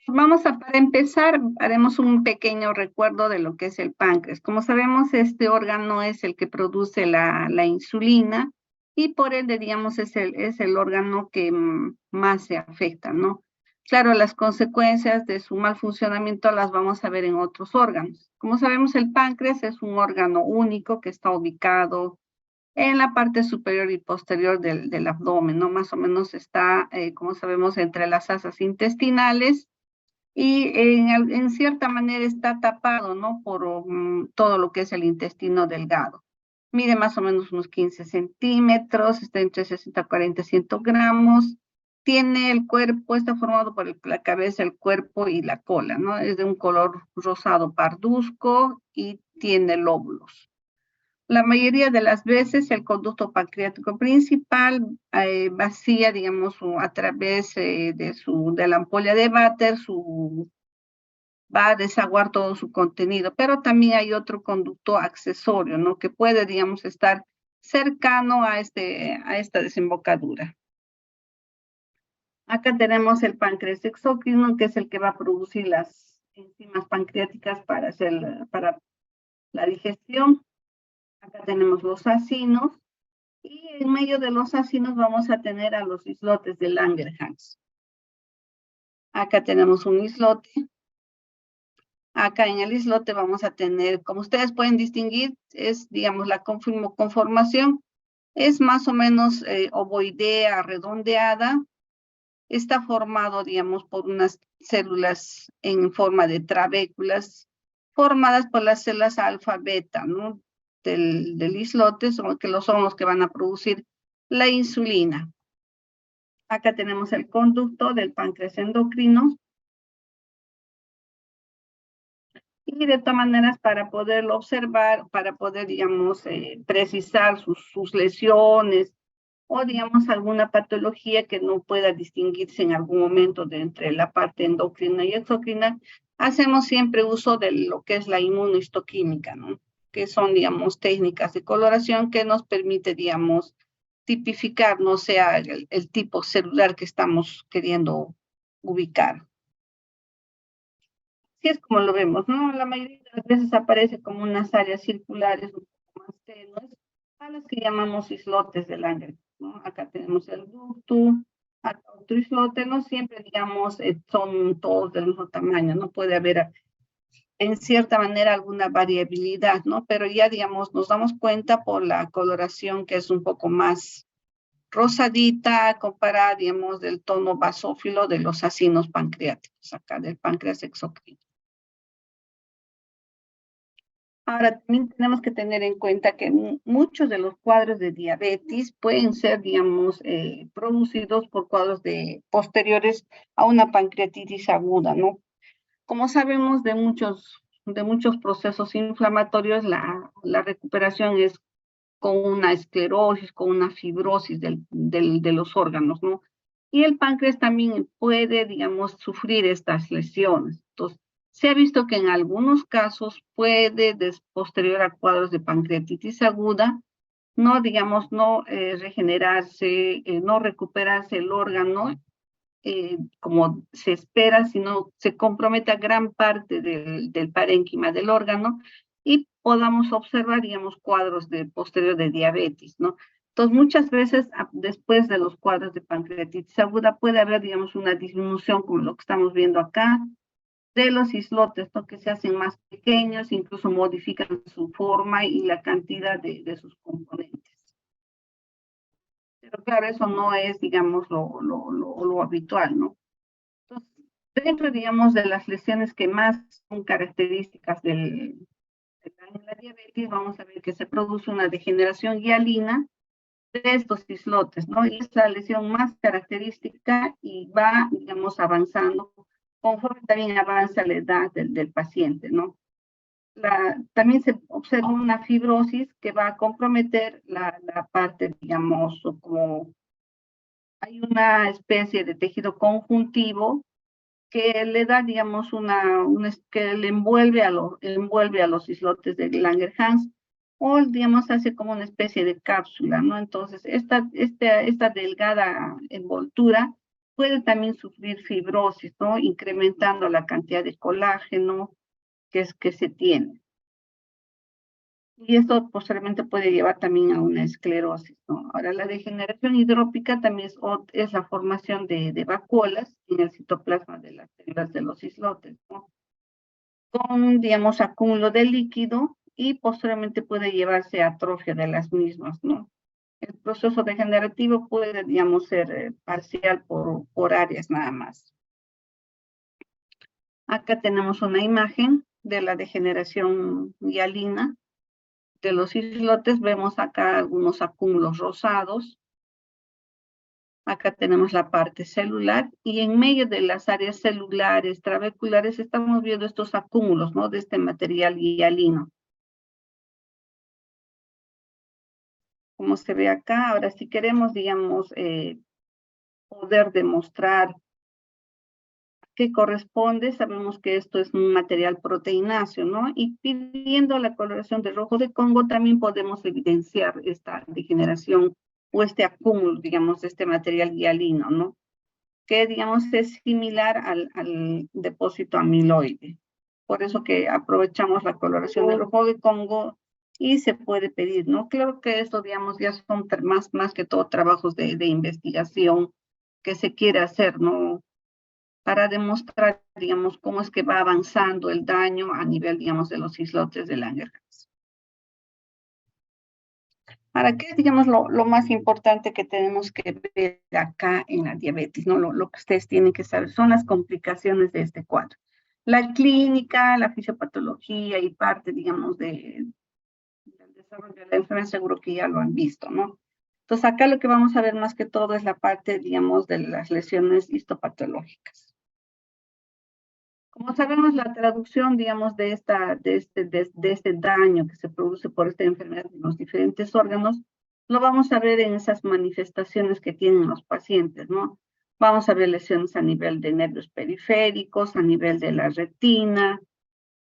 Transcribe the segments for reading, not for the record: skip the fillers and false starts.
Para empezar, haremos un pequeño recuerdo de lo que es el páncreas. Como sabemos, este órgano es el que produce la insulina y por ende, digamos, es el órgano que más se afecta, ¿no? Claro, las consecuencias de su mal funcionamiento las vamos a ver en otros órganos. Como sabemos, el páncreas es un órgano único que está ubicado en la parte superior y posterior del abdomen, ¿no? Más o menos está, como sabemos, entre las asas intestinales y en cierta manera está tapado, ¿no? Por todo lo que es el intestino delgado. Mide más o menos unos 15 centímetros, está entre 60 y 40, 100 gramos. Tiene el cuerpo, está formado por la cabeza, el cuerpo y la cola, ¿no? Es de un color rosado parduzco y tiene lóbulos. La mayoría de las veces el conducto pancreático principal vacía, digamos, a través de la ampolla de váter, va a desaguar todo su contenido, pero también hay otro conducto accesorio, ¿no? Que puede, digamos, estar cercano a esta desembocadura. Acá tenemos el páncreas exócrino, que es el que va a producir las enzimas pancreáticas para la digestión. Acá tenemos los acinos. Y en medio de los acinos vamos a tener a los islotes de Langerhans. Acá tenemos un islote. Acá en el islote vamos a tener, como ustedes pueden distinguir, es, digamos, la conformación es más o menos ovoidea, redondeada. Está formado, digamos, por unas células en forma de trabéculas formadas por las células alfa-beta, ¿no? Del islote, son los que van a producir la insulina. Acá tenemos el conducto del páncreas endocrino. Y de todas maneras, para poderlo observar, para poder, digamos, precisar sus lesiones o, digamos, alguna patología que no pueda distinguirse en algún momento de entre la parte endocrina y exocrina, hacemos siempre uso de lo que es la inmunohistoquímica, ¿no? Que son, digamos, técnicas de coloración que nos permite, digamos, tipificar, no sea el tipo celular que estamos queriendo ubicar. Así es como lo vemos, ¿no? La mayoría de las veces aparece como unas áreas circulares un poco más tenues, a las que llamamos islotes de Langerhans, ¿no? Acá tenemos el ducto, acá otro islote, no siempre, digamos, son todos del mismo tamaño, ¿no? Puede haber en cierta manera alguna variabilidad, ¿no? Pero ya, digamos, nos damos cuenta por la coloración que es un poco más rosadita comparada, digamos, del tono basófilo de los acinos pancreáticos, acá del páncreas exocrino. Ahora, también tenemos que tener en cuenta que muchos de los cuadros de diabetes pueden ser, digamos, producidos por cuadros posteriores a una pancreatitis aguda, ¿no? Como sabemos de muchos procesos inflamatorios, la recuperación es con una esclerosis, con una fibrosis de los órganos, ¿no? Y el páncreas también puede, digamos, sufrir estas lesiones. Entonces, se ha visto que en algunos casos puede, posterior a cuadros de pancreatitis aguda, no, digamos, no regenerarse, no recuperarse el órgano como se espera, sino se comprometa gran parte del parénquima del órgano y podamos observar, digamos, cuadros posterior de diabetes, ¿no? Entonces, muchas veces, después de los cuadros de pancreatitis aguda, puede haber, digamos, una disminución, como lo que estamos viendo acá, de los islotes, ¿no? Que se hacen más pequeños, incluso modifican su forma y la cantidad de sus componentes. Pero claro, eso no es, digamos, lo habitual, ¿no? Entonces, dentro, digamos, de las lesiones que más son características de la diabetes, vamos a ver que se produce una degeneración hialina de estos islotes, ¿no? Y es la lesión más característica y va, digamos, avanzando conforme también avanza la edad del paciente, ¿no? También se observa una fibrosis que va a comprometer la parte, digamos, como hay una especie de tejido conjuntivo que le da, digamos, que le envuelve a los islotes de Langerhans, o, digamos, hace como una especie de cápsula, ¿no? Entonces, esta delgada envoltura puede también sufrir fibrosis, ¿no? Incrementando la cantidad de colágeno que se tiene. Y esto posteriormente puede llevar también a una esclerosis, ¿no? Ahora, la degeneración hidrópica también es la formación de vacuolas en el citoplasma de las células de los islotes, ¿no? Con, digamos, acúmulo de líquido y posteriormente puede llevarse a atrofia de las mismas, ¿no? El proceso degenerativo puede, digamos, ser parcial por áreas nada más. Acá tenemos una imagen de la degeneración hialina de los islotes. Vemos acá algunos acúmulos rosados. Acá tenemos la parte celular y en medio de las áreas celulares, trabeculares, estamos viendo estos acúmulos, ¿no? De este material hialino. Como se ve acá, ahora si queremos, digamos, poder demostrar qué corresponde, sabemos que esto es un material proteináceo, ¿no? Y pidiendo la coloración de rojo de Congo también podemos evidenciar esta degeneración o este acúmulo, digamos, de este material hialino, ¿no? Que, digamos, es similar al depósito amiloide. Por eso que aprovechamos la coloración de rojo de Congo y se puede pedir, ¿no? Claro que esto, digamos, ya son más que todo trabajos de investigación que se quiere hacer, ¿no? Para demostrar, digamos, cómo es que va avanzando el daño a nivel, digamos, de los islotes de Langerhans. ¿Para qué es, digamos, lo más importante que tenemos que ver acá en la diabetes, ¿no? Lo que ustedes tienen que saber son las complicaciones de este cuadro. La clínica, la fisiopatología y parte, digamos, del desarrollo de la enfermedad, seguro que ya lo han visto, ¿no? Entonces, acá lo que vamos a ver más que todo es la parte, digamos, de las lesiones histopatológicas. Como sabemos, la traducción, digamos, de este daño que se produce por esta enfermedad en los diferentes órganos, lo vamos a ver en esas manifestaciones que tienen los pacientes, ¿no? Vamos a ver lesiones a nivel de nervios periféricos, a nivel de la retina,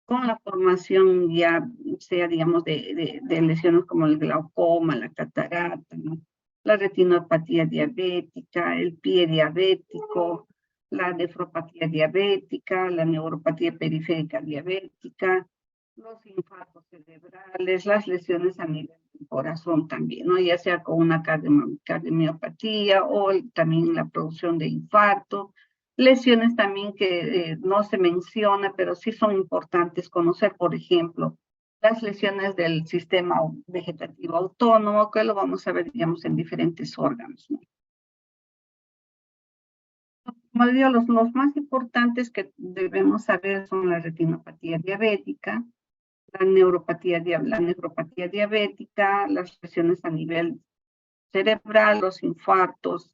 con la formación ya sea, digamos, de lesiones como el glaucoma, la catarata, ¿no? La retinopatía diabética, el pie diabético, la nefropatía diabética, la neuropatía periférica diabética, los infartos cerebrales, las lesiones a nivel del corazón también, ¿no? Ya sea con una cardiomiopatía o también la producción de infarto, lesiones también que no se menciona, pero sí son importantes conocer, por ejemplo, las lesiones del sistema vegetativo autónomo, que lo vamos a ver, digamos, en diferentes órganos, ¿no? Como digo, los más importantes que debemos saber son la retinopatía diabética, la nefropatía diabética, las lesiones a nivel cerebral, los infartos,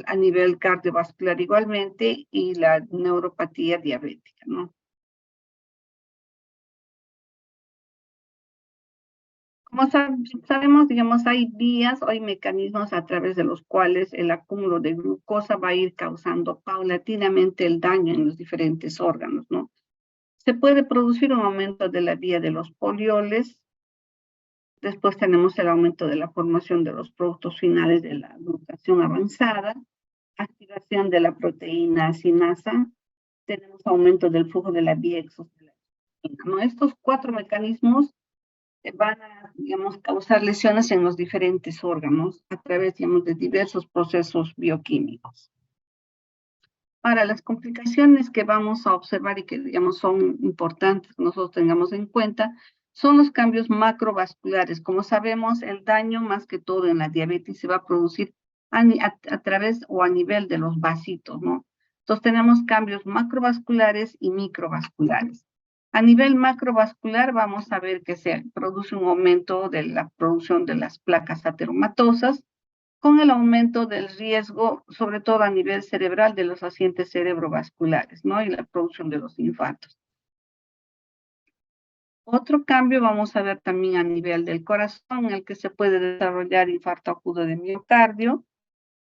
a nivel cardiovascular igualmente, y la neuropatía diabética, ¿no? Como sabemos, digamos, hay vías o hay mecanismos a través de los cuales el acúmulo de glucosa va a ir causando paulatinamente el daño en los diferentes órganos, ¿no? Se puede producir un aumento de la vía de los polioles. Después tenemos el aumento de la formación de los productos finales de la glucación avanzada, activación de la proteína sinasa, tenemos aumento del flujo de la vía exocellular, ¿no? Estos cuatro mecanismos van a, digamos, causar lesiones en los diferentes órganos a través, digamos, de diversos procesos bioquímicos. Ahora, las complicaciones que vamos a observar y que, digamos, son importantes que nosotros tengamos en cuenta son los cambios macrovasculares. Como sabemos, el daño más que todo en la diabetes se va a producir a través o a nivel de los vasitos, ¿no? Entonces tenemos cambios macrovasculares y microvasculares. A nivel macrovascular vamos a ver que se produce un aumento de la producción de las placas ateromatosas, con el aumento del riesgo, sobre todo a nivel cerebral, de los accidentes cerebrovasculares, ¿no? Y la producción de los infartos. Otro cambio vamos a ver también a nivel del corazón, en el que se puede desarrollar infarto agudo de miocardio.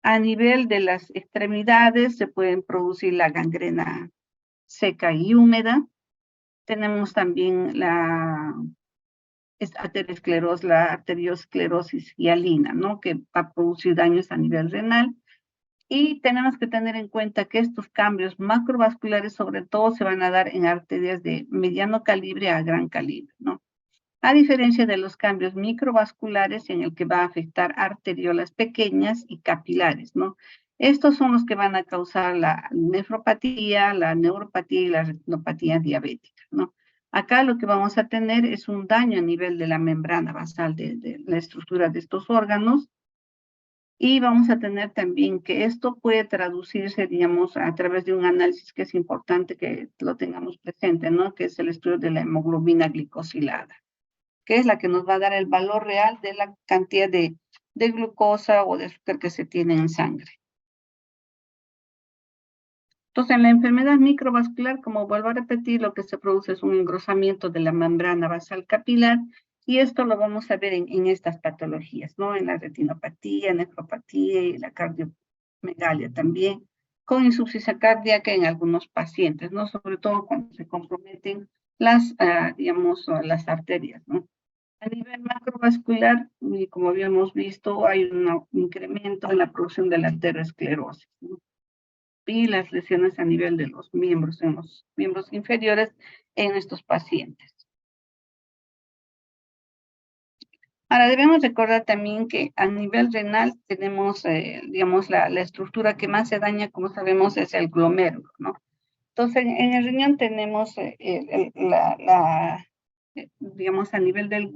A nivel de las extremidades se pueden producir la gangrena seca y húmeda. Tenemos también la arteriosclerosis hialina, ¿no? Que va a producir daños a nivel renal. Y tenemos que tener en cuenta que estos cambios macrovasculares sobre todo se van a dar en arterias de mediano calibre a gran calibre, ¿no? A diferencia de los cambios microvasculares en el que va a afectar arteriolas pequeñas y capilares, ¿no? Estos son los que van a causar la nefropatía, la neuropatía y la retinopatía diabética, ¿no? Acá lo que vamos a tener es un daño a nivel de la membrana basal de la estructura de estos órganos, y vamos a tener también que esto puede traducirse, digamos, a través de un análisis que es importante que lo tengamos presente, ¿no? Que es el estudio de la hemoglobina glicosilada, que es la que nos va a dar el valor real de la cantidad de glucosa o de azúcar que se tiene en sangre. Entonces, en la enfermedad microvascular, como vuelvo a repetir, lo que se produce es un engrosamiento de la membrana basal capilar, y esto lo vamos a ver en estas patologías, ¿no? En la retinopatía, nefropatía y la cardiomegalia también, con insuficiencia cardíaca en algunos pacientes, ¿no? Sobre todo cuando se comprometen digamos, las arterias, ¿no? A nivel macrovascular, y como habíamos visto, hay un incremento en la producción de la aterosclerosis, ¿no? Y las lesiones a nivel de los miembros, en los miembros inferiores en estos pacientes. Ahora, debemos recordar también que a nivel renal tenemos, digamos, la estructura que más se daña, como sabemos, es el glomérulo, ¿no? Entonces, en el riñón tenemos digamos, a nivel del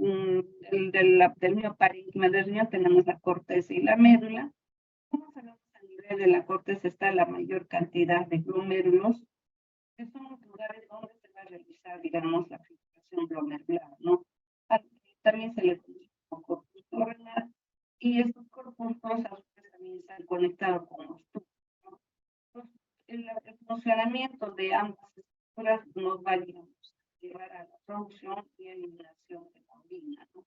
mioparenquima del riñón, tenemos la corteza y la médula. Como sabemos, a nivel de la corteza está la mayor cantidad de glomérulos, que son los lugares donde se va a realizar, digamos, la filtración glomerular, ¿no? También se le conoce como corpúsculo renal, y estos corpúsculos a su vez también están conectados con los tubos, ¿no? Entonces, el funcionamiento de ambas estructuras nos va, digamos, a llevar a la producción y eliminación de la orina, ¿no?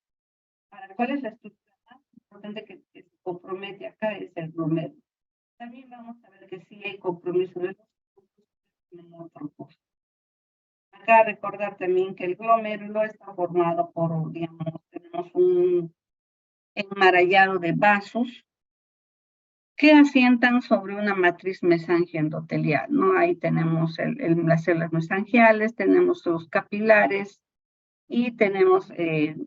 Ahora, ¿cuál es la estructura más importante que se compromete acá? Es el glomérulo. También vamos a ver que sí hay compromiso de los tubos en otro post. Acá recordar también que el glomérulo está formado por, digamos, tenemos un enmarallado de vasos que asientan sobre una matriz mesangiendotelial, ¿no? Ahí tenemos las células mesangiales, tenemos los capilares y tenemos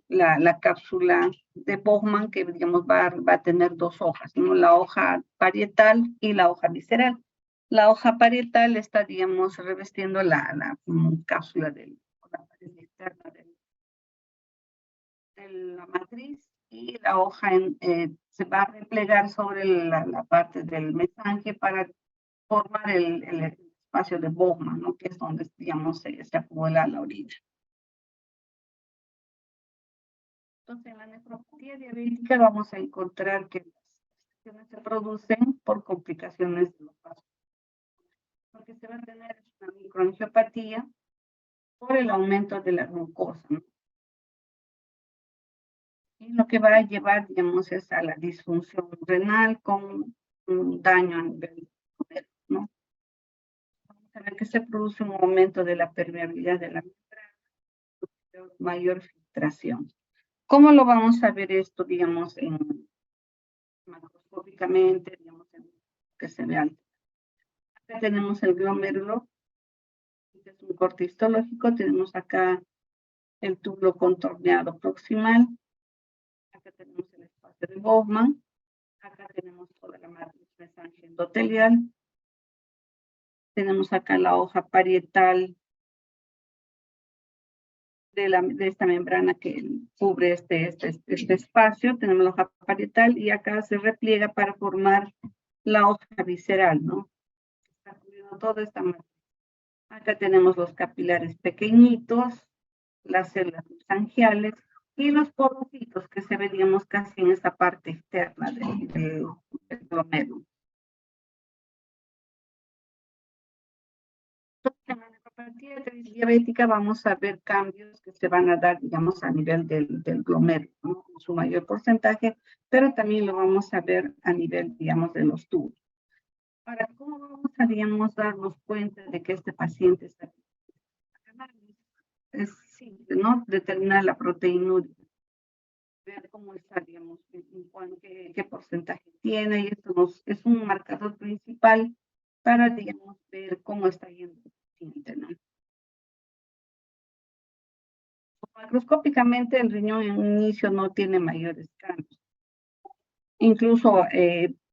la cápsula de Bowman, que, digamos, va a tener dos hojas, ¿no? La hoja parietal y la hoja visceral. La hoja parietal está, digamos, revestiendo la cápsula de la pared externa de la matriz, y la hoja se va a replegar sobre la parte del mesange para formar el espacio de Bowman, ¿no? Que es donde, digamos, se acumula la orina. Entonces, en la nefropatía diabética vamos a encontrar que las lesiones se producen por complicaciones de los vasos, porque se va a tener una microangiopatía por el aumento de la glucosa, ¿no? Y lo que va a llevar, digamos, es a la disfunción renal con un daño a nivel del, ¿no? Vamos a ver que se produce un aumento de la permeabilidad de la membrana, mayor filtración. ¿Cómo lo vamos a ver esto, digamos, macroscópicamente, digamos, que se vean? Acá tenemos el glomérulo, que es un corte histológico. Tenemos acá el túbulo contorneado proximal. Acá tenemos el espacio de Bowman. Acá tenemos toda la matriz mesangiendotelial. Tenemos acá la hoja parietal de esta membrana que cubre este espacio. Tenemos la hoja parietal y acá se repliega para formar la hoja visceral, ¿no? Está cubriendo toda esta matriz. Acá tenemos los capilares pequeñitos, las células mesangiales y los porocitos que se veríamos casi en esta parte externa del glomérulo. Entonces, en la nefropatía diabética vamos a ver cambios que se van a dar, digamos, a nivel del glomérulo, ¿no? En su mayor porcentaje, pero también lo vamos a ver a nivel, digamos, de los tubos. Ahora, ¿cómo vamos a, digamos, darnos cuenta de que este paciente está? Es simple, ¿no? Determinar la proteinúria. ver cómo está, digamos, qué porcentaje tiene, y esto es un marcador principal para, digamos, ver cómo está yendo el paciente, ¿no? Macroscópicamente, el riñón en un inicio no tiene mayores cambios. Incluso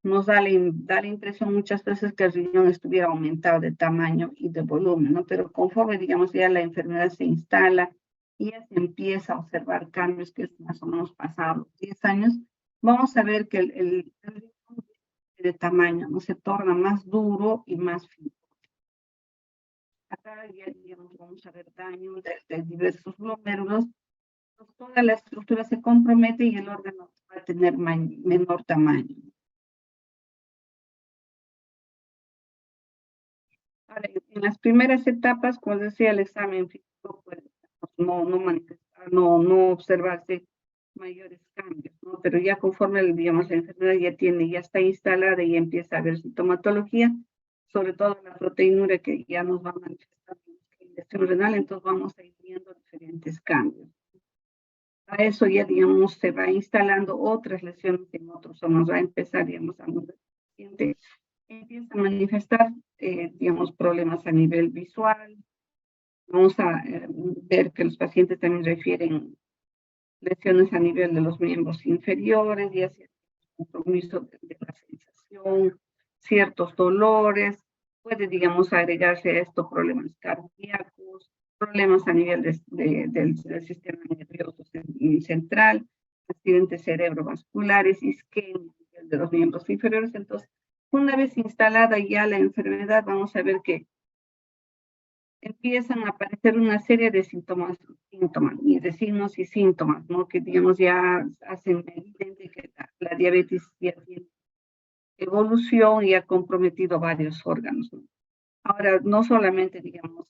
nos da la impresión muchas veces que el riñón estuviera aumentado de tamaño y de volumen, ¿no? Pero conforme, digamos, ya la enfermedad se instala y ya se empieza a observar cambios, que es más o menos pasados los 10 años, vamos a ver que el riñón de tamaño, ¿no? Se torna más duro y más fino. Acá ya, digamos, vamos a ver daño de diversos glomérulos, pues toda la estructura se compromete y el órgano va a tener menor tamaño. Ahora, en las primeras etapas, como decía, el examen físico puede no observarse mayores cambios, ¿no? Pero ya conforme, digamos, la enfermedad ya está instalada y empieza a haber sintomatología, sobre todo la proteinúria que ya nos va a manifestar la infección renal, entonces vamos a ir viendo diferentes cambios. A eso ya, digamos, se va instalando otras lesiones en otros, o nos va a empezar, digamos, a el paciente empieza a manifestar, digamos, problemas a nivel visual. Vamos a ver que los pacientes también refieren lesiones a nivel de los miembros inferiores, ya sea compromiso de la sensación, ciertos dolores, puede, digamos, agregarse a esto problemas cardíacos, problemas a nivel del sistema nervioso central, accidentes cerebrovasculares, isquemia de los miembros inferiores. Entonces, una vez instalada ya la enfermedad, vamos a ver que empiezan a aparecer una serie de síntomas y de signos y síntomas, ¿no? Que, digamos, ya hacen evidente que la diabetes ya tiene evolución y ha comprometido varios órganos, ¿no? Ahora, no solamente, digamos,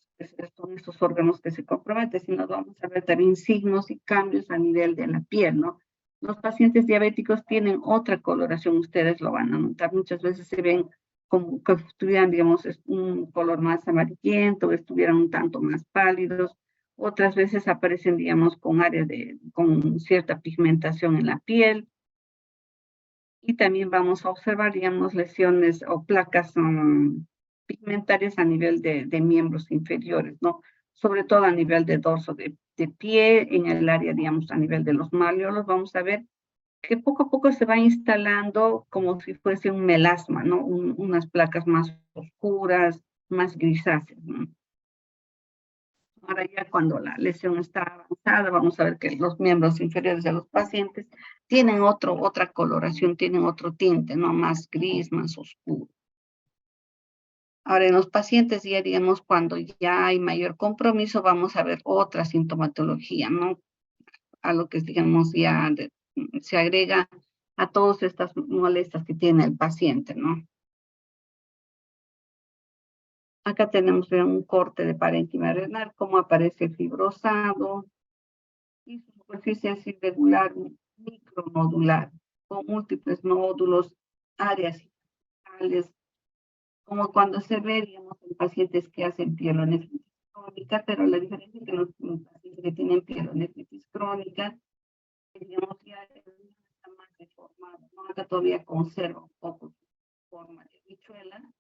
son estos órganos que se comprometen, sino vamos a ver también signos y cambios a nivel de la piel, ¿no? Los pacientes diabéticos tienen otra coloración, ustedes lo van a notar, muchas veces se ven como que tuvieran, digamos, un color más amarillento, estuvieran un tanto más pálidos, otras veces aparecen, digamos, con cierta pigmentación en la piel, y también vamos a observar, digamos, lesiones o placas pigmentarias a nivel de miembros inferiores, ¿no? Sobre todo a nivel de dorso de pie, en el área, digamos, a nivel de los malleolos, vamos a ver que poco a poco se va instalando como si fuese un melasma, ¿no? Unas placas más oscuras, más grisáceas, ¿no? Ahora ya cuando la lesión está avanzada, vamos a ver que los miembros inferiores de los pacientes tienen otra coloración, tienen otro tinte, ¿no? Más gris, más oscuro. Ahora, en los pacientes ya, digamos, cuando ya hay mayor compromiso, vamos a ver otra sintomatología, ¿no? A lo que, digamos, se agrega a todas estas molestias que tiene el paciente, ¿no? Acá tenemos un corte de parénquima renal, cómo aparece fibrosado, y su superficie es irregular, micronodular, con múltiples nódulos, áreas citales, como cuando se ve, digamos, en pacientes que hacen pielonefritis crónica, pero la diferencia es que los pacientes que tienen pielonefritis crónica, digamos, ya está más deformado, ¿no? Acá todavía conserva un poco su forma de habichuela,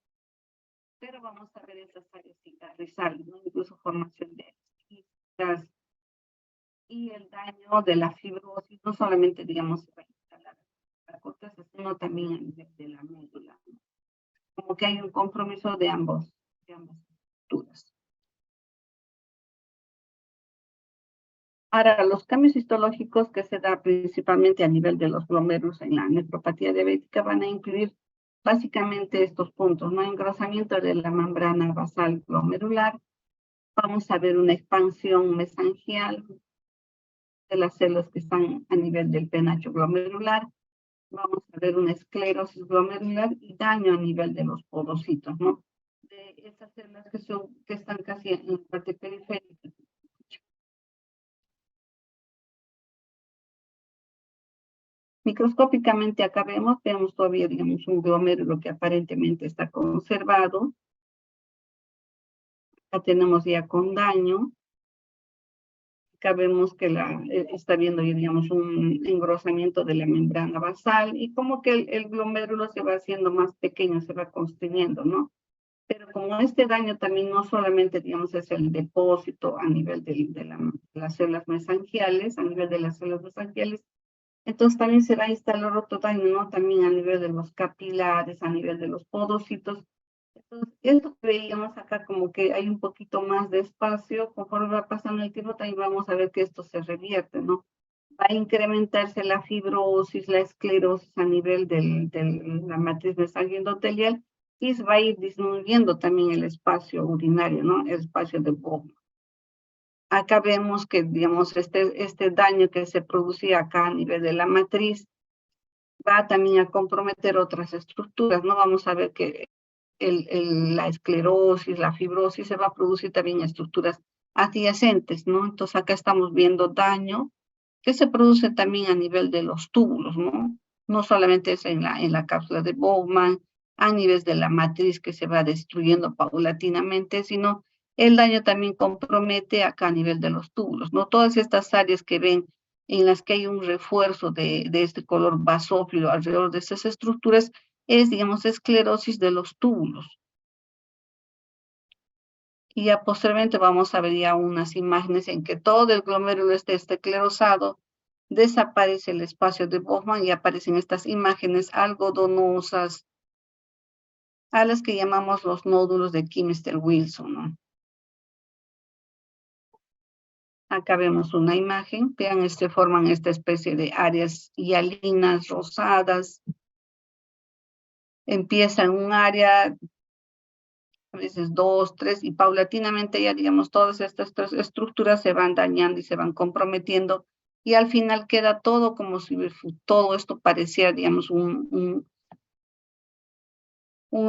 pero vamos a ver esas áreas cicatrizales, ¿no? Incluso formación de cistas, y el daño de la fibrosis, no solamente, digamos, se va a instalar la corteza, sino también a nivel de la médula, ¿no? Como que hay un compromiso de ambas estructuras. Ahora, los cambios histológicos que se dan principalmente a nivel de los glomérulos en la nefropatía diabética van a incluir básicamente estos puntos, ¿no? Engrosamiento de la membrana basal glomerular, vamos a ver una expansión mesangial de las células que están a nivel del penacho glomerular, vamos a ver una esclerosis glomerular y daño a nivel de los podocitos, ¿no? De esas células que están casi en la parte periférica. Microscópicamente acá vemos todavía, digamos, un glomérulo que aparentemente está conservado. Acá tenemos ya con daño. Acá vemos que está viendo, digamos, un engrosamiento de la membrana basal y como que el glomérulo se va haciendo más pequeño, se va construyendo, ¿no? Pero como este daño también no solamente, digamos, es el depósito a nivel de las células mesangiales, a nivel de las células mesangiales, entonces también se va a instalar otro daño, ¿no? También a nivel de los capilares, a nivel de los podocitos. Entonces, esto que veíamos acá como que hay un poquito más de espacio, conforme va pasando el tiempo también vamos a ver que esto se revierte, ¿no? Va a incrementarse la fibrosis, la esclerosis a nivel de la matriz mesangia endotelial y se va a ir disminuyendo también el espacio urinario, ¿no? El espacio de Bowman. Acá vemos que, digamos, este daño que se producía acá a nivel de la matriz va también a comprometer otras estructuras, ¿no? Vamos a ver que la esclerosis, la fibrosis se va a producir también en estructuras adyacentes, ¿no? Entonces acá estamos viendo daño que se produce también a nivel de los túbulos, ¿no? No solamente es en la cápsula de Bowman, a nivel de la matriz que se va destruyendo paulatinamente, sino el daño también compromete acá a nivel de los túbulos, ¿no? Todas estas áreas que ven en las que hay un refuerzo de este color basófilo alrededor de esas estructuras es, digamos, esclerosis de los túbulos. Y ya posteriormente vamos a ver ya unas imágenes en que todo el glomérulo está esclerosado, desaparece el espacio de Bowman y aparecen estas imágenes algodonosas a las que llamamos los nódulos de Kimister-Wilson, ¿no? Acá vemos una imagen, vean, forman esta especie de áreas hialinas rosadas. Empieza en un área, a veces 2, 3, y paulatinamente ya, digamos, todas estas tres estructuras se van dañando y se van comprometiendo, y al final queda todo como si todo esto pareciera, digamos, un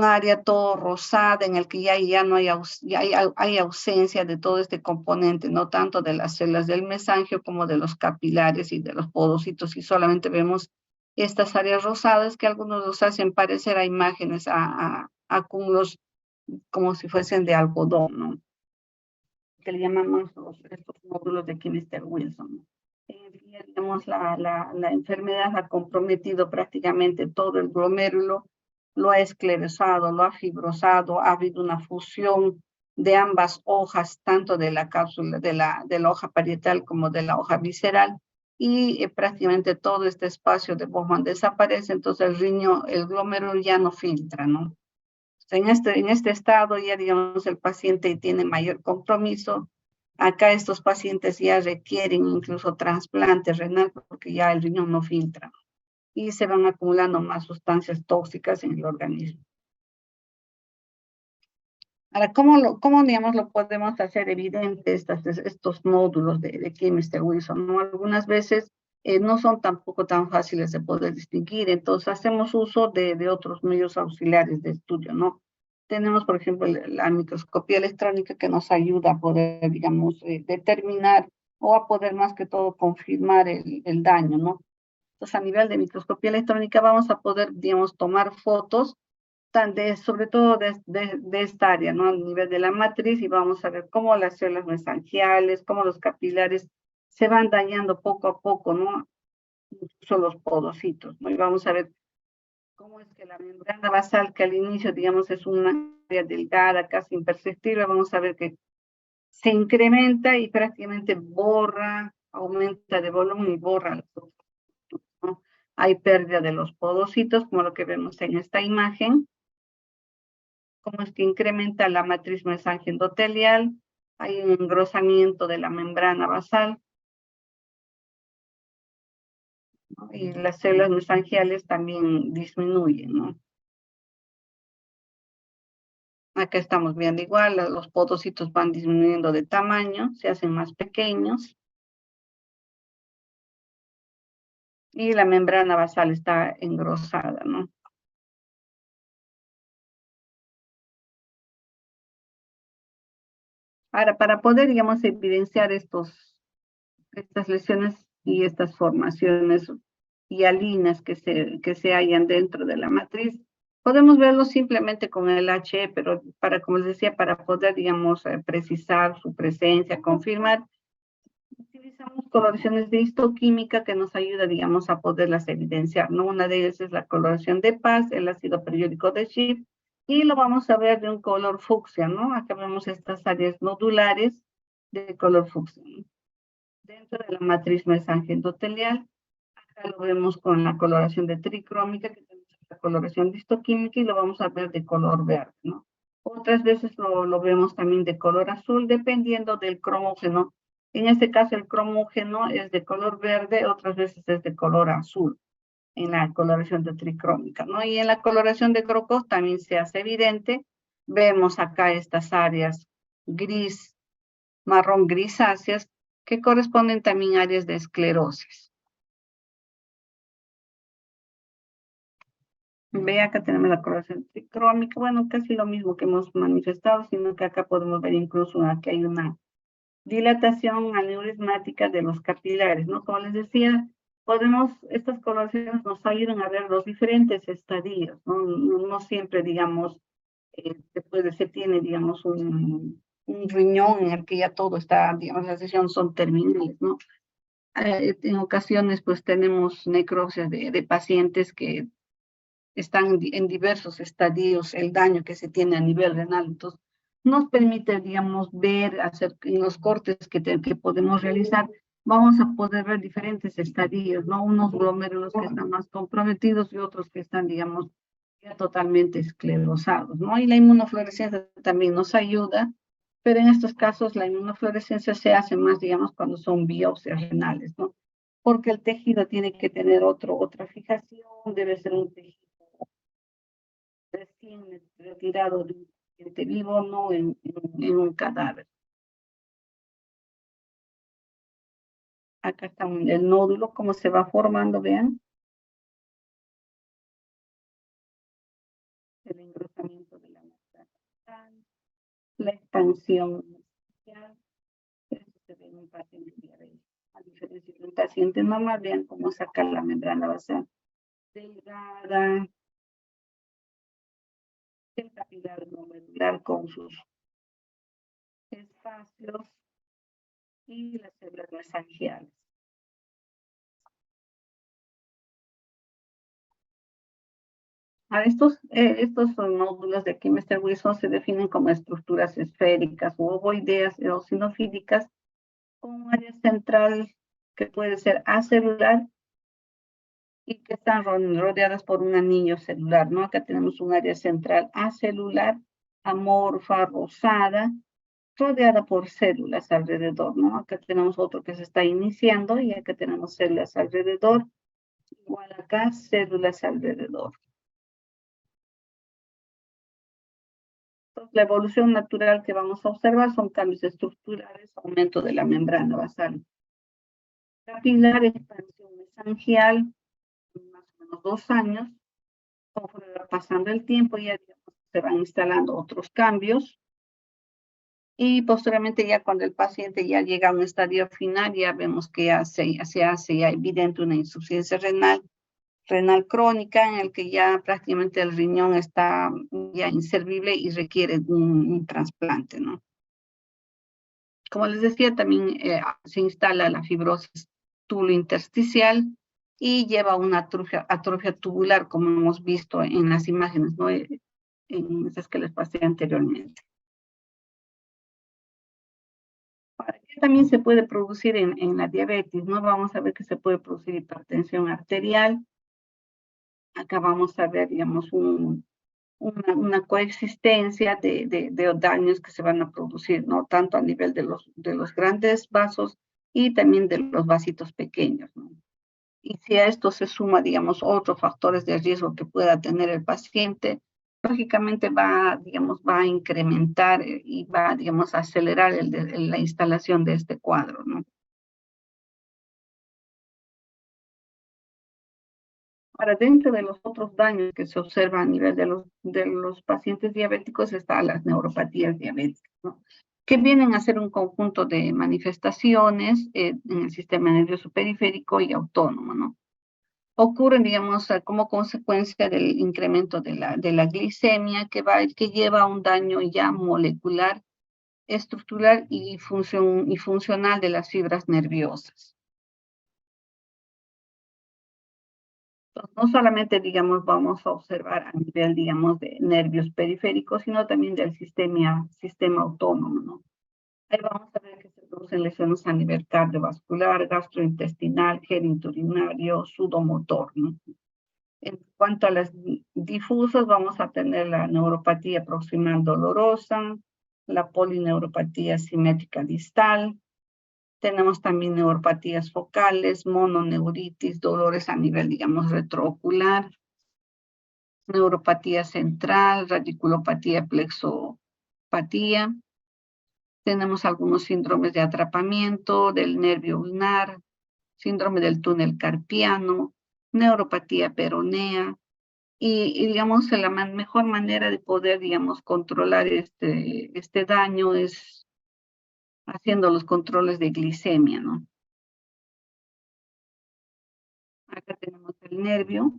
área todo rosada en el que ya no hay, hay ausencia de todo este componente, no tanto de las células del mesangio como de los capilares y de los podocitos, y solamente vemos estas áreas rosadas que algunos los hacen parecer a imágenes, a cúmulos como si fuesen de algodón, ¿no? Que le llamamos estos módulos de Kimister-Wilson, ¿no? Digamos, la enfermedad ha comprometido prácticamente todo el glomérulo, lo ha esclerosado, lo ha fibrosado, ha habido una fusión de ambas hojas, tanto de la cápsula, de la hoja parietal como de la hoja visceral, y prácticamente todo este espacio de Bowman desaparece, entonces el glomérulo ya no filtra, ¿no? En este estado ya, digamos, el paciente tiene mayor compromiso. Acá estos pacientes ya requieren incluso trasplante renal porque ya el riñón no filtra y se van acumulando más sustancias tóxicas en el organismo. Ahora, ¿cómo digamos, lo podemos hacer evidente estos nódulos de Kimister-Wilson, ¿no? Algunas veces no son tampoco tan fáciles de poder distinguir, entonces hacemos uso de otros medios auxiliares de estudio, ¿no? Tenemos, por ejemplo, la microscopía electrónica que nos ayuda a poder, digamos, determinar o a poder más que todo confirmar el daño, ¿no? Entonces, a nivel de microscopía electrónica vamos a poder, digamos, tomar fotos sobre todo de esta área, ¿no? A nivel de la matriz, y vamos a ver cómo las células mesangiales, cómo los capilares se van dañando poco a poco, ¿no? Incluso los podocitos, ¿no? Y vamos a ver cómo es que la membrana basal, que al inicio, digamos, es una área delgada, casi imperceptible, vamos a ver que se incrementa y prácticamente borra, aumenta de volumen y borra los otros, ¿no? Hay pérdida de los podocitos, como lo que vemos en esta imagen. Cómo es que incrementa la matriz mesangia endotelial, hay un engrosamiento de la membrana basal, ¿no? Y las células mesangiales también disminuyen, ¿no? Acá estamos viendo igual, los podocitos van disminuyendo de tamaño, se hacen más pequeños, y la membrana basal está engrosada, ¿no? Ahora, para poder, digamos, evidenciar estas lesiones y estas formaciones hialinas que se hallan dentro de la matriz, podemos verlo simplemente con el HE, pero como les decía, para poder, digamos, precisar su presencia, confirmar, Tenemos coloraciones de histoquímica que nos ayuda, digamos, a poderlas evidenciar, ¿no? Una de ellas es la coloración de Paz, el ácido periódico de Schiff, y lo vamos a ver de un color fucsia, ¿no? Acá vemos estas áreas nodulares de color fucsia, ¿no? Dentro de la matriz mesange endotelial, acá lo vemos con la coloración de tricrómica, que tenemos la coloración de histoquímica, y lo vamos a ver de color verde, ¿no? Otras veces lo vemos también de color azul, dependiendo del cromógeno. En este caso, el cromógeno es de color verde, otras veces es de color azul, en la coloración de tricrómica, ¿no? Y en la coloración de Crocos también se hace evidente. Vemos acá estas áreas gris, marrón grisáceas, que corresponden también a áreas de esclerosis. Ve, acá tenemos la coloración tricrómica, bueno, casi lo mismo que hemos manifestado, sino que acá podemos ver incluso que hay una dilatación aneurismática de los capilares, ¿no? Como les decía, estas coloraciones nos ayudan a ver los diferentes estadios, ¿no? No siempre, digamos, se tiene, digamos, un riñón en el que ya todo está, digamos, las lesiones son terminales, ¿no? En ocasiones, pues, tenemos necropsias de pacientes que están en diversos estadios el daño que se tiene a nivel renal. Entonces, nos permite, digamos, ver, hacer en los cortes que podemos realizar, vamos a poder ver diferentes estadios, ¿no? Unos glomérulos que están más comprometidos y otros que están, digamos, ya totalmente esclerosados, ¿no? Y la inmunofluorescencia también nos ayuda, pero en estos casos la inmunofluorescencia se hace más, digamos, cuando son biopsias renales, ¿no? Porque el tejido tiene que tener otra fijación, debe ser un tejido recién retirado de un paciente vivo, no en un cadáver. Acá está el nódulo, cómo se va formando, vean. El engrosamiento de la masa, la expansión inicial. Esto se ve en un paciente diabético. A diferencia de un paciente normal, vean cómo saca la membrana basal delgada, el capilar glomerular con sus espacios y las células mesangiales. Estos son nódulos de aquí, Mr. Wilson, se definen como estructuras esféricas u ovoideas eosinofílicas con un área central que puede ser acelular y que están rodeadas por un anillo celular, ¿no? Acá tenemos un área central acelular, amorfa, rosada, rodeada por células alrededor, ¿no? Acá tenemos otro que se está iniciando y acá tenemos células alrededor, igual acá células alrededor. La evolución natural que vamos a observar son cambios estructurales, aumento de la membrana basal capilar, expansión mesangial, más o menos 2 años. Conforme va pasando el tiempo, ya digamos, se van instalando otros cambios. Y posteriormente, ya cuando el paciente ya llega a un estadio final, ya vemos que ya se hace ya evidente una insuficiencia renal crónica, en el que ya prácticamente el riñón está ya inservible y requiere un trasplante, ¿no? Como les decía, también se instala la fibrosis tubulointersticial y lleva una atrofia tubular, como hemos visto en las imágenes, ¿no? En esas que les pasé anteriormente. ¿Qué también se puede producir en la diabetes? ¿No? Vamos a ver que se puede producir hipertensión arterial. Acá vamos a ver, digamos, una coexistencia de daños que se van a producir, ¿no? Tanto a nivel de los grandes vasos y también de los vasitos pequeños, ¿no? Y si a esto se suma, digamos, otros factores de riesgo que pueda tener el paciente, lógicamente digamos, va a incrementar y va, digamos, a acelerar la instalación de este cuadro, ¿no? Ahora, dentro de los otros daños que se observan a nivel de los pacientes diabéticos están las neuropatías diabéticas, ¿no? Que vienen a ser un conjunto de manifestaciones en el sistema nervioso periférico y autónomo, ¿no? Ocurren, digamos, como consecuencia del incremento de la glicemia que lleva a un daño ya molecular estructural y funcional de las fibras nerviosas. Entonces, no solamente, digamos, vamos a observar a nivel, digamos, de nervios periféricos, sino también del sistema autónomo, ¿no? Ahí vamos a ver que se producen lesiones a nivel cardiovascular, gastrointestinal, genitourinario, sudomotor, ¿no? En cuanto a las difusas, vamos a tener la neuropatía proximal dolorosa, la polineuropatía simétrica distal. Tenemos también neuropatías focales, mononeuritis, dolores a nivel, digamos, retroocular, neuropatía central, radiculopatía, plexopatía. Tenemos algunos síndromes de atrapamiento del nervio ulnar, síndrome del túnel carpiano, neuropatía peronea, y digamos, la mejor manera de poder, digamos, controlar este daño es haciendo los controles de glicemia, ¿no? Acá tenemos el nervio.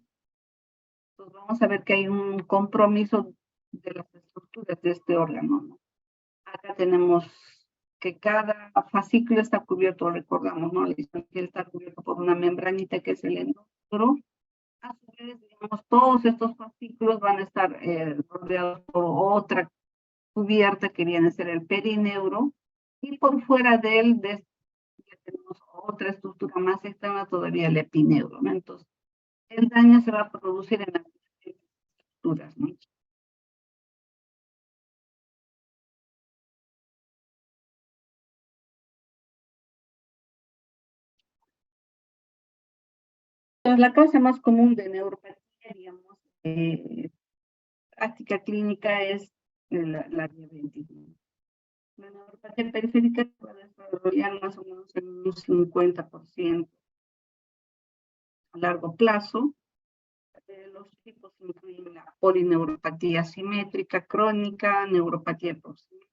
Entonces vamos a ver que hay un compromiso de las estructuras de este órgano, ¿no? Acá tenemos que cada fascículo está cubierto, recordamos, ¿no? La historia está cubierto por una membranita que es el endómetro. A su vez, digamos, todos estos fascículos van a estar rodeados por otra cubierta que viene a ser el perineuro, y por fuera de él ya tenemos otra estructura más externa todavía, el epineuro, ¿no? Entonces, el daño se va a producir en las estructuras, ¿no? Entonces, la causa más común de neuropatía, digamos, práctica clínica es la diabetes, ¿no? La neuropatía periférica puede desarrollar más o menos en un 50% a largo plazo. Los tipos incluyen la polineuropatía simétrica crónica, neuropatía proximal,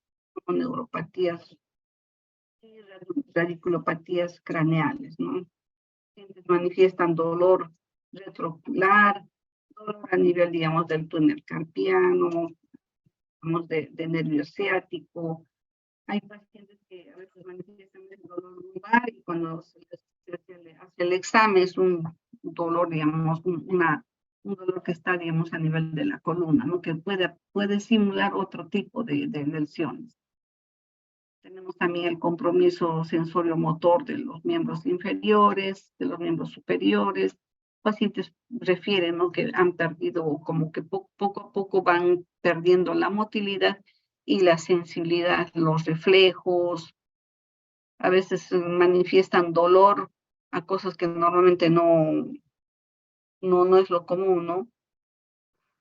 neuropatías y radiculopatías craneales, ¿no? Manifiestan dolor retroocular, dolor a nivel, digamos, del túnel carpiano, digamos, de nervio ciático. Hay pacientes que a veces manifiestan el dolor lumbar y cuando se hace el examen es un dolor, digamos, un dolor que está, digamos, a nivel de la columna, ¿no? Que puede simular otro tipo de lesiones. Tenemos también el compromiso sensorio-motor de los miembros inferiores, de los miembros superiores. Pacientes refieren, ¿no?, que han perdido, como que poco a poco van perdiendo la motilidad y la sensibilidad, los reflejos. A veces manifiestan dolor a cosas que normalmente no es lo común, ¿no?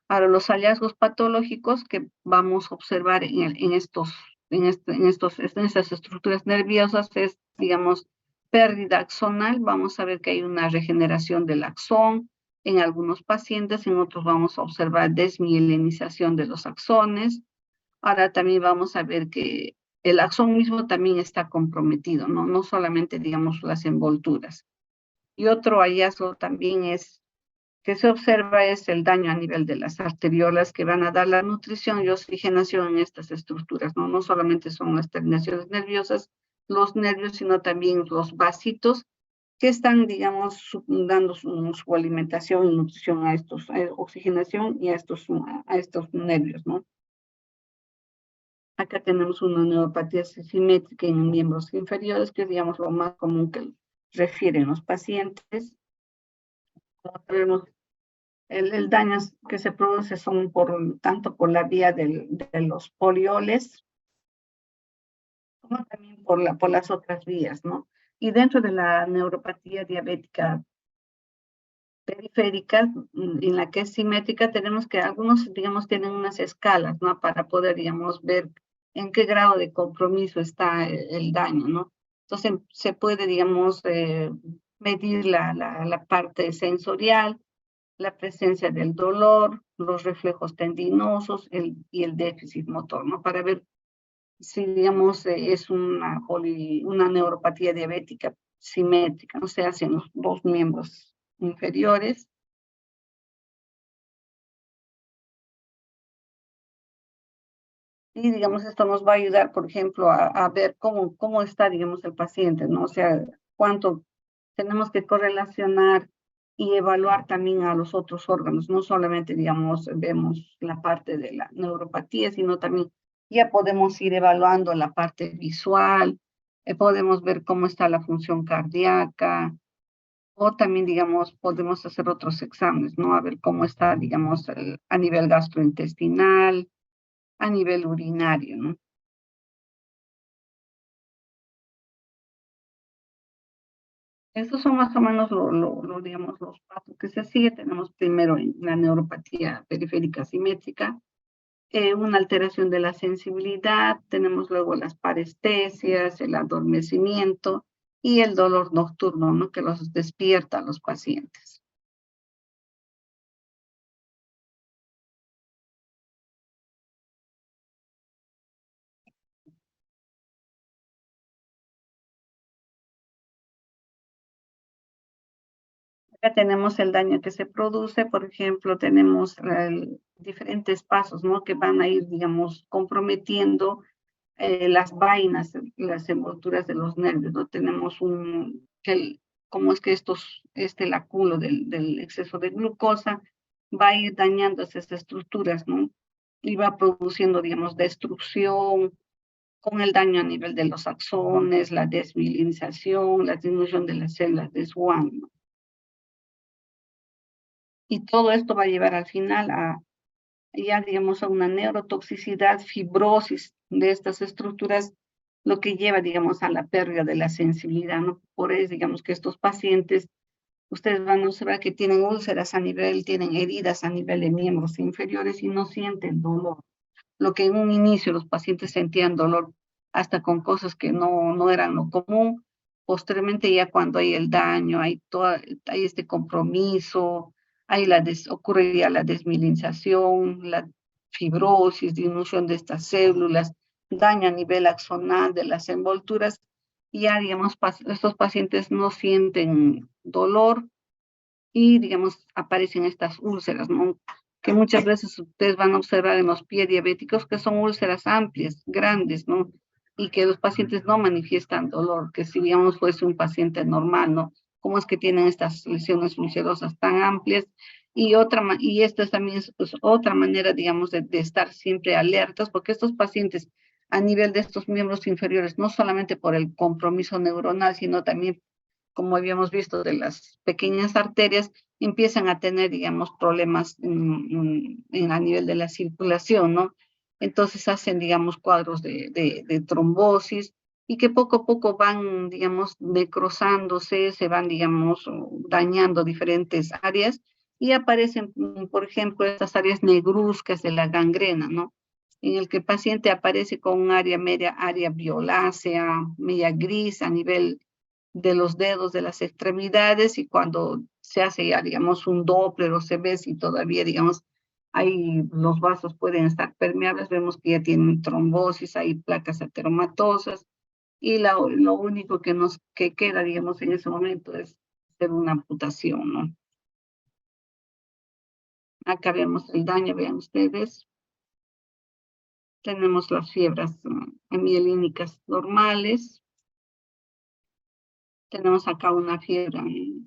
Ahora, los hallazgos patológicos que vamos a observar en estas estructuras nerviosas es, digamos, pérdida axonal. Vamos a ver que hay una regeneración del axón en algunos pacientes, en otros vamos a observar desmielinización de los axones. Ahora también vamos a ver que el axón mismo también está comprometido, ¿no? No solamente, digamos, las envolturas. Y otro hallazgo también que se observa es el daño a nivel de las arteriolas que van a dar la nutrición y oxigenación en estas estructuras, ¿no? No solamente son las terminaciones nerviosas, los nervios, sino también los vasitos que están, digamos, dando su alimentación y nutrición a oxigenación y a estos nervios, ¿no? Acá tenemos una neuropatía simétrica en miembros inferiores, que es, digamos, lo más común que refieren los pacientes. Como sabemos, el daño que se produce son tanto por la vía de los polioles, como también por las otras vías, ¿no? Y dentro de la neuropatía diabética periférica, en la que es simétrica, tenemos que algunos, digamos, tienen unas escalas, ¿no? Para poder, digamos, ver en qué grado de compromiso está el daño, ¿no? Entonces, se puede, digamos, medir la parte sensorial, la presencia del dolor, los reflejos tendinosos y el déficit motor, ¿no? Para ver si, digamos, es una neuropatía diabética simétrica, ¿no? Se hacen los dos miembros inferiores. Y, digamos, esto nos va a ayudar, por ejemplo, a ver cómo está, digamos, el paciente, ¿no? O sea, cuánto tenemos que correlacionar y evaluar también a los otros órganos. No solamente, digamos, vemos la parte de la neuropatía, sino también ya podemos ir evaluando la parte visual, podemos ver cómo está la función cardíaca, o también, digamos, podemos hacer otros exámenes, ¿no? A ver cómo está, digamos, a nivel gastrointestinal, a nivel urinario, ¿no? Estos son más o menos digamos, los pasos que se sigue. Tenemos primero en la neuropatía periférica simétrica, una alteración de la sensibilidad, tenemos luego las parestesias, el adormecimiento y el dolor nocturno, ¿no? Que los despierta a los pacientes. Acá tenemos el daño que se produce, por ejemplo, tenemos diferentes pasos, ¿no? Que van a ir, digamos, comprometiendo las vainas, las envolturas de los nervios, ¿no? Tenemos cómo es que el acúmulo del exceso de glucosa va a ir dañando esas estructuras, ¿no? Y va produciendo, digamos, destrucción, con el daño a nivel de los axones, la desmilinización, la disminución de las células de Schwann, ¿no? Y todo esto va a llevar al final ya digamos a una neurotoxicidad, fibrosis de estas estructuras, lo que lleva, digamos, a la pérdida de la sensibilidad, ¿no? Por eso, digamos, que estos pacientes, ustedes van a observar que tienen úlceras a nivel, tienen heridas a nivel de miembros inferiores y no sienten dolor. Lo que en un inicio los pacientes sentían dolor hasta con cosas que no eran lo común, posteriormente ya cuando hay el daño, hay este compromiso, ocurre ya la desmilinización, la fibrosis, disminución de estas células, daño a nivel axonal de las envolturas, y ya digamos, estos pacientes no sienten dolor y digamos, aparecen estas úlceras, ¿no? Que muchas veces ustedes van a observar en los pies diabéticos que son úlceras amplias, grandes, ¿no? Y que los pacientes no manifiestan dolor, que si digamos fuese un paciente normal, ¿no? ¿Cómo es que tienen estas lesiones ulcerosas tan amplias? Y esta también es pues, otra manera, digamos, de estar siempre alertas, porque estos pacientes a nivel de estos miembros inferiores, no solamente por el compromiso neuronal, sino también como habíamos visto, de las pequeñas arterias, empiezan a tener, digamos, problemas a nivel de la circulación, ¿no? Entonces hacen, digamos, cuadros de trombosis y que poco a poco van, digamos, necrosándose, se van, digamos, dañando diferentes áreas y aparecen, por ejemplo, estas áreas negruzcas de la gangrena, ¿no? En el que el paciente aparece con un área violácea, media gris a nivel de los dedos de las extremidades y cuando se hace ya, digamos, un Doppler o se ve si todavía, digamos, ahí los vasos pueden estar permeables, vemos que ya tienen trombosis, hay placas ateromatosas y lo único que queda, digamos, en ese momento es hacer una amputación, ¿no? Acá vemos el daño, vean ustedes. Tenemos las fiebras amielínicas normales. Tenemos acá una fiebre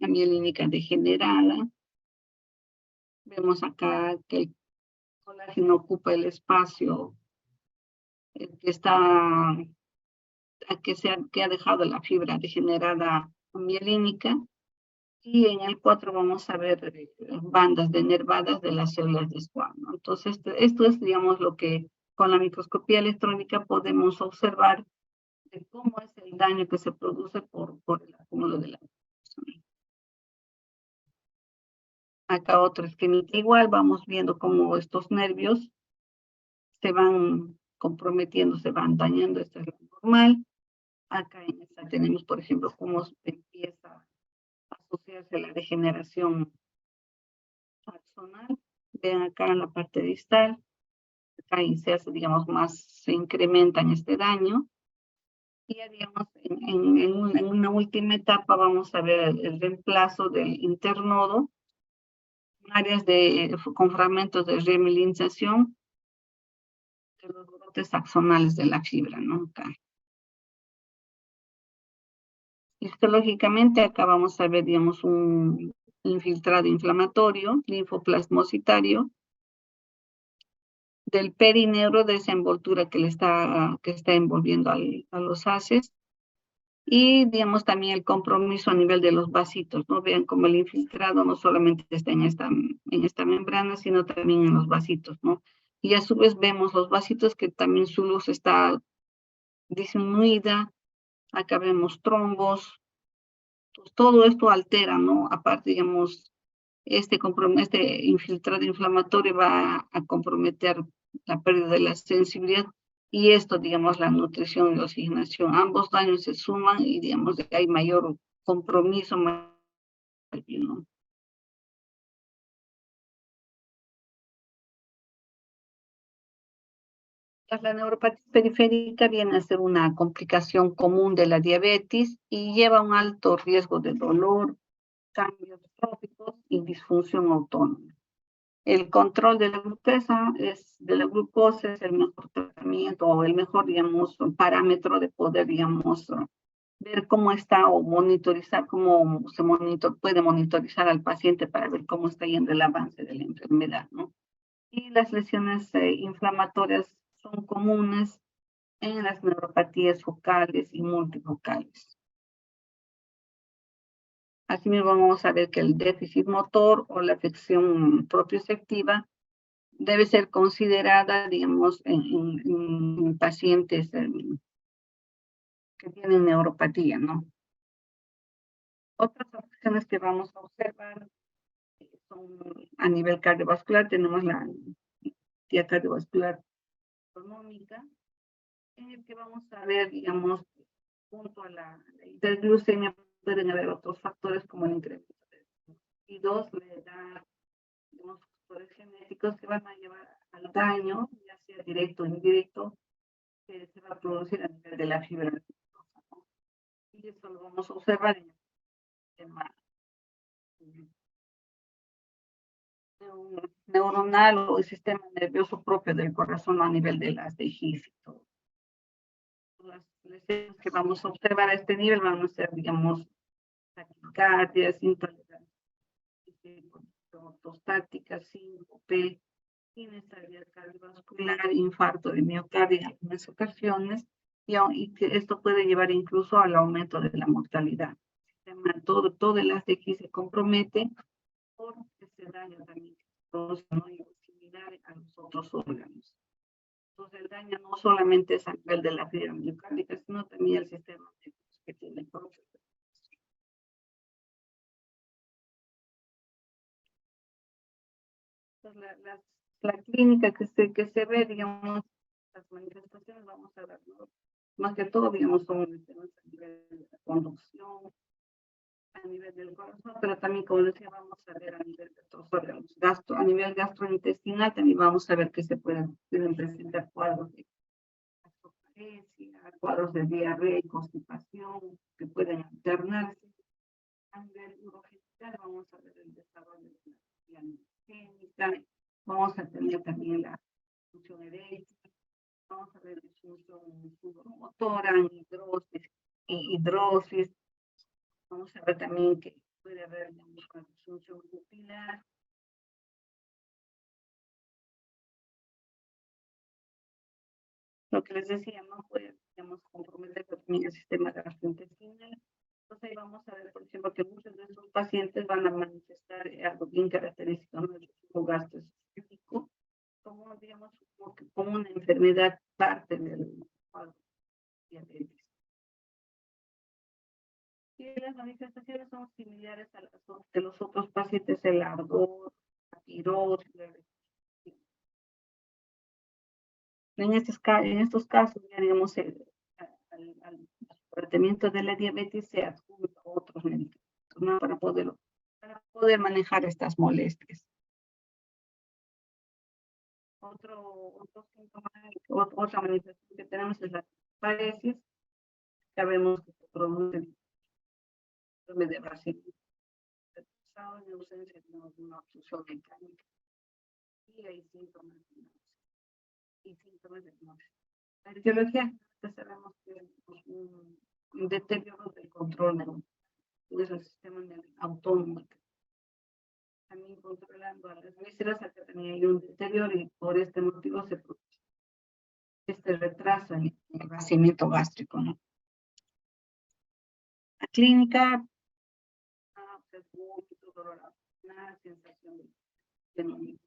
amielínica degenerada. Vemos acá que el colágeno ocupa el espacio que está, que ha dejado la fibra degenerada mielínica. Y en el 4 vamos a ver bandas denervadas de las células de Schwann, ¿no? Entonces, esto es, digamos, lo que con la microscopía electrónica podemos observar de cómo es el daño que se produce por el acúmulo de la glucosa. Acá otro esquema igual, vamos viendo cómo estos nervios se van comprometiendo, se van dañando, esto es lo normal. Acá en esta tenemos, por ejemplo, cómo empieza a asociarse la degeneración axonal. Ven acá en la parte distal, acá se hace, digamos, se incrementa en este daño. Y ya, digamos, en una última etapa vamos a ver el reemplazo del internodo, áreas con fragmentos de remilinización, que luego va cortes axonales de la fibra, ¿no? Acá. Histológicamente, acá vamos a ver, digamos, un infiltrado inflamatorio, linfoplasmocitario, del perineuro de esa envoltura que está envolviendo a los haces, y, digamos, también el compromiso a nivel de los vasitos, ¿no? Vean cómo el infiltrado no solamente está en esta membrana, sino también en los vasitos, ¿no? Y a su vez vemos los vasitos que también su luz está disminuida, acá vemos trombos, pues todo esto altera, ¿no? Aparte, digamos, este infiltrado inflamatorio va a comprometer la pérdida de la sensibilidad y esto, digamos, la nutrición y la oxigenación. Ambos daños se suman y, digamos, hay mayor compromiso, ¿no? La neuropatía periférica viene a ser una complicación común de la diabetes y lleva un alto riesgo de dolor, cambios tróficos y disfunción autónoma. El control de la glucosa es el mejor tratamiento o el mejor, digamos, parámetro de poder, digamos, ver cómo está o monitorizar, puede monitorizar al paciente para ver cómo está yendo el avance de la enfermedad, ¿no? Y las lesiones inflamatorias son comunes en las neuropatías focales y multifocales. Asimismo, vamos a ver que el déficit motor o la afección propioceptiva debe ser considerada, digamos, en pacientes que tienen neuropatía, ¿no? Otras afecciones que vamos a observar son a nivel cardiovascular, tenemos la vía cardiovascular autonómica, en el que vamos a ver, digamos, junto a la hiperglucemia pueden haber otros factores como el incremento de lípidos, la edad, digamos, factores genéticos que van a llevar al daño, ya sea directo o indirecto, que se va a producir a nivel de la fibra nerviosa, ¿no? Y eso lo vamos a observar en el sistema neuronal o el sistema nervioso propio del corazón a nivel de las tejidos. Las lesiones que vamos a observar a este nivel van a ser, digamos, taquicardias, intolerancia ortostática, síncope, inestabilidad cardiovascular, infarto de miocardio en algunas ocasiones, y que esto puede llevar incluso al aumento de la mortalidad. Todo el ACX se compromete por ese daño también que se produce, ¿no? Y similar a los otros órganos. Entonces el daño no solamente es a nivel de la fibra miocárdica, sino también el sistema que tiene propio. Entonces, la clínica que se ve, digamos, las manifestaciones, vamos a ver, ¿no? Más que todo, digamos, son temas a nivel de la conducción, a nivel del corazón, pero también, como decía, vamos a ver a nivel de otros órganos. A nivel gastrointestinal también vamos a ver que pueden presentar cuadros de gastroparesia, cuadros de diarrea y constipación, que pueden alternarse. A nivel urogenital vamos a ver el desarrollo de la química, vamos a tener también la función eréctil, vamos a ver la función motora, hidrosis, vamos a ver también que puede haber una disfunción pupilar. Lo que les decía, no puede, digamos, comprometer también el sistema gastrointestinal. Entonces ahí vamos a ver, por ejemplo, que muchos de estos pacientes van a manifestar algo bien característico, ¿no? El reflujo gastroesofágico, como, digamos, como una enfermedad parte del cuadro de diabetes. Y las manifestaciones son similares a las de los otros pacientes, el ardor, la tiroides, en estos casos, ya digamos, al tratamiento de la diabetes se adjunta otros medicamentos, ¿no? Para poder manejar estas molestias. Otro síntoma, otra manifestación que tenemos es la paresis. Sabemos que se produce de Brasil, en ausencia de una obstrucción mecánica, y hay síntomas de náusea y síntomas de náusea. La etiología, sabemos que es un deterioro del control de esos sistemas autónomos. También controlando a las vísceras, acá también hay un deterioro y por este motivo se produce este retraso en el vaciamiento gástrico, ¿no? La clínica, mucho dolor abdominal, sensación de movimiento,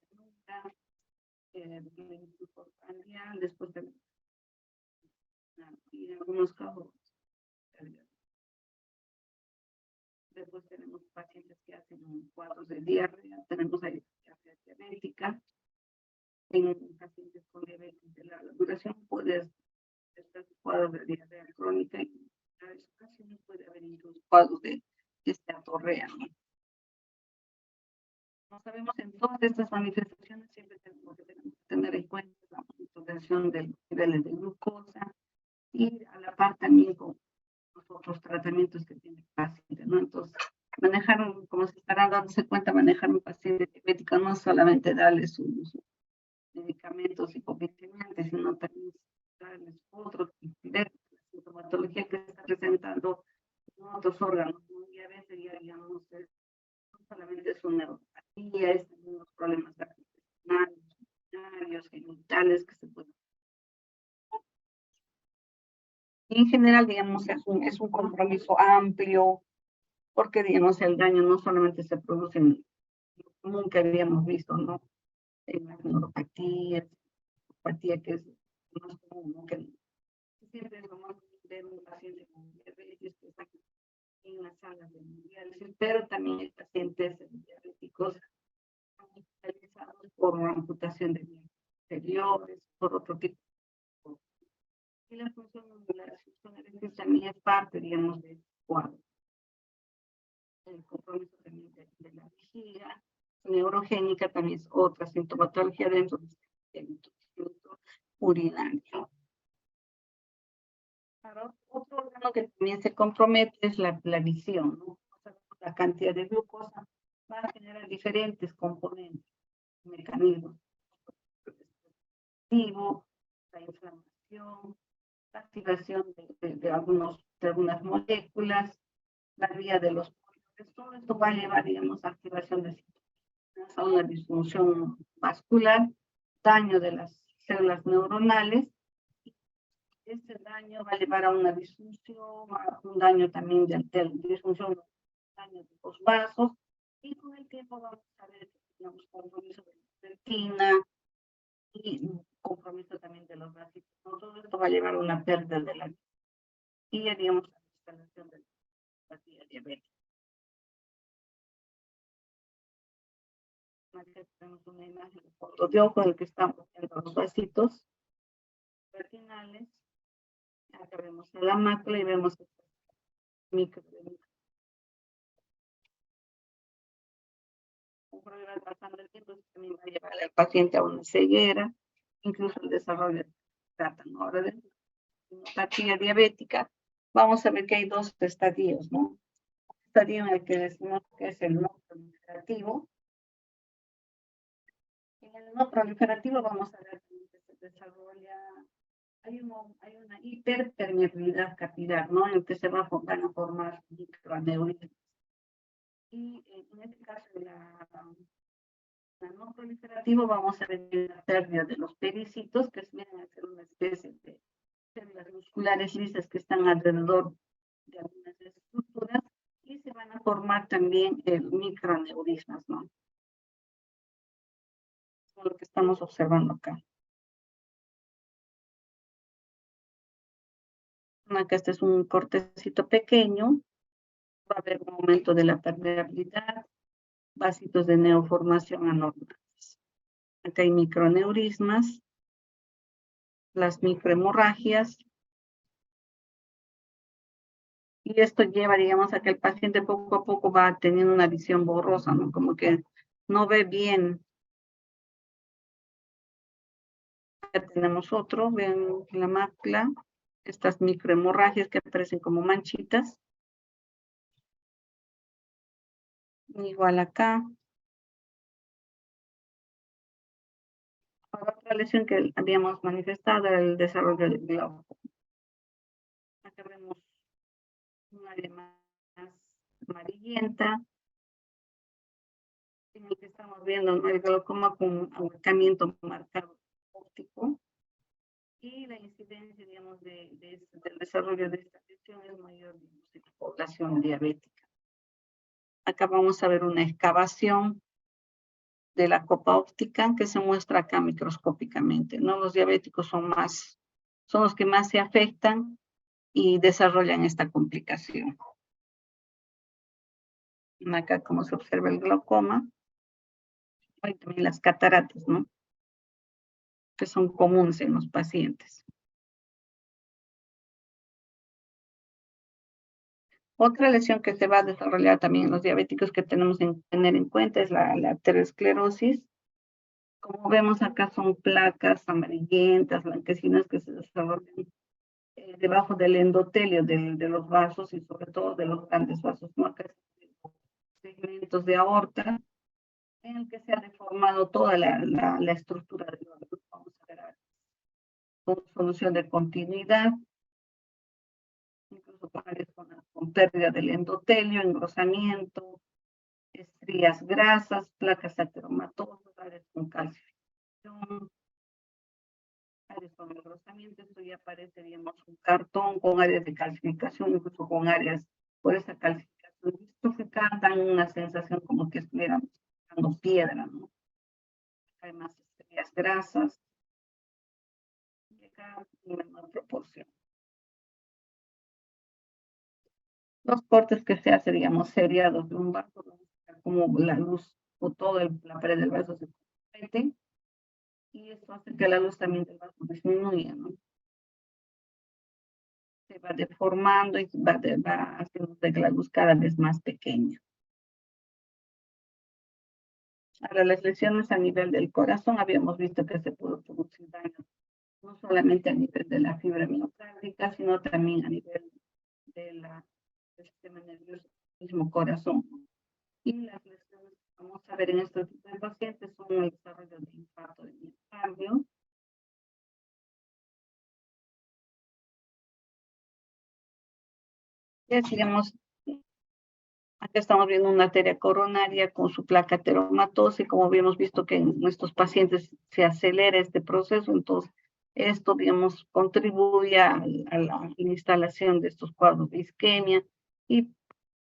después de y en algunos casos después tenemos pacientes que hacen cuadros de diarrea, tenemos ahí diarrea diabética, en pacientes con diabetes de larga duración puede estar cuadros de diarrea crónica y en varias ocasiones puede haber incluso cuadros de esteatorrea, ¿no? No sabemos en todas estas manifestaciones, siempre tenemos que tener en cuenta la monitorización de los niveles de glucosa y a la par también con los otros tratamientos que tiene el paciente, ¿no? Entonces, manejar, como se estarán dándose cuenta, manejar un paciente diabético no es solamente darle sus medicamentos hipoglicemantes, sino también darles otro ver la sintomatología que está presentando en otros órganos, ¿no? Y a veces ya, digamos, no solamente es una neuropatía, es también unos problemas gastrointestinales, genitales que se pueden. Y en general, digamos, es un compromiso amplio, porque, digamos, el daño no solamente se produce en lo común que habíamos visto, ¿no? En las neuropatías, apatía que es más común, ¿no? Que siempre es lo más común ver un paciente con diabetes que está en las salas de diálisis, pero también hay pacientes diabéticos hospitalizados por amputación de miembros inferiores, por otro tipo de cosas. Y la función de también es parte, digamos, del cuadro. El compromiso también de la vejiga neurogénica también es otra sintomatología dentro del instituto urinario. Claro, otro órgano que también se compromete es la visión, ¿no? O sea, la cantidad de glucosa va a generar diferentes componentes, mecanismos, la inflamación, la activación de algunas moléculas, la vía de los pólipos. Todo esto va a llevar, digamos, a activación de a una disfunción vascular, daño de las células neuronales. Este daño va a llevar a una disfunción, a un daño también de disfunción, daño de los vasos, y con el tiempo vamos a ver, digamos, compromiso de la retina y compromiso también de los vasos. Todo esto va a llevar a una pérdida de la vida y, digamos, a la instalación de la patología diabética. Aquí tenemos una imagen de fondo de ojo en el que estamos viendo los vasitos retinales. Acá vemos la mácula y vemos micro. Un problema pasando el tiempo también va a llevar al paciente a una ceguera, incluso el desarrollo de trátano. Ahora de neuropatía diabética, vamos a ver que hay dos estadios, ¿no? Un estadio en el que decimos que es el no proliferativo. En el no proliferativo vamos a ver que se desarrolla, hay una hiperpermeabilidad capilar, ¿no? En el que se van a formar microaneurismas. Y en este caso, la no proliferativo, vamos a ver la pérdida de los pericitos, que vienen a ser una especie de células musculares lisas que están alrededor de algunas estructuras y se van a formar también microaneurismas, ¿no? Es lo que estamos observando acá. Acá este es un cortecito pequeño, va a haber un aumento de la permeabilidad, vasitos de neoformación anormales. Acá hay microaneurismas, las microhemorragias, y esto lleva, digamos, a que el paciente poco a poco va teniendo una visión borrosa, ¿no? Como que no ve bien. Ya tenemos otro, ven la mácula, estas microhemorragias que aparecen como manchitas. Igual acá. Ahora Otra lesión que habíamos manifestado era el desarrollo del glaucoma. Acá vemos un área más amarillenta, en el que estamos viendo, ¿no?, el glaucoma con ahorcamiento marcado óptico, y la incidencia, digamos, del desarrollo de esta lesión es mayor, digamos, en la población diabética. Acá vamos a ver una excavación de la copa óptica que se muestra acá microscópicamente, ¿no? Los diabéticos son los que más se afectan y desarrollan esta complicación. Acá como se observa el glaucoma, y también las cataratas, ¿no?, que son comunes en los pacientes. Otra lesión que se va a desarrollar también en los diabéticos que tenemos que tener en cuenta es la arteriosclerosis. Como vemos acá son placas amarillentas, blanquecinas que se desarrollan debajo del endotelio de los vasos y sobre todo de los grandes vasos, ¿no? Acá segmentos de aorta en el que se ha deformado toda la estructura del órgano. Vamos a ver con solución de continuidad, incluso con pérdida del endotelio, engrosamiento, estrías grasas, placas ateromatosas, áreas con calcificación, áreas con engrosamiento. Esto ya pareceríamos un cartón con áreas de calcificación, incluso con áreas por esa calcificación distófica, dan una sensación como que estuviéramos tocando piedra, ¿no? Hay más estrías grasas, y acá en menor proporción. Los cortes que se hacen, digamos, seriados de un vaso, como la luz o toda la pared del vaso se compromete, y eso hace que la luz también del vaso disminuya, ¿no? Se va deformando y va haciendo que la luz cada vez más pequeña. Ahora, las lesiones a nivel del corazón, habíamos visto que se pudo producir daño no solamente a nivel de la fibra miocárdica, sino también a nivel del sistema nervioso del mismo corazón. Y las lesiones que vamos a ver en estos tipos de pacientes son el desarrollo de infarto de miocardio. Ya digamos, acá estamos viendo una arteria coronaria con su placa ateromatosa, y como habíamos visto que en nuestros pacientes se acelera este proceso, entonces esto, digamos, contribuye a la instalación de estos cuadros de isquemia y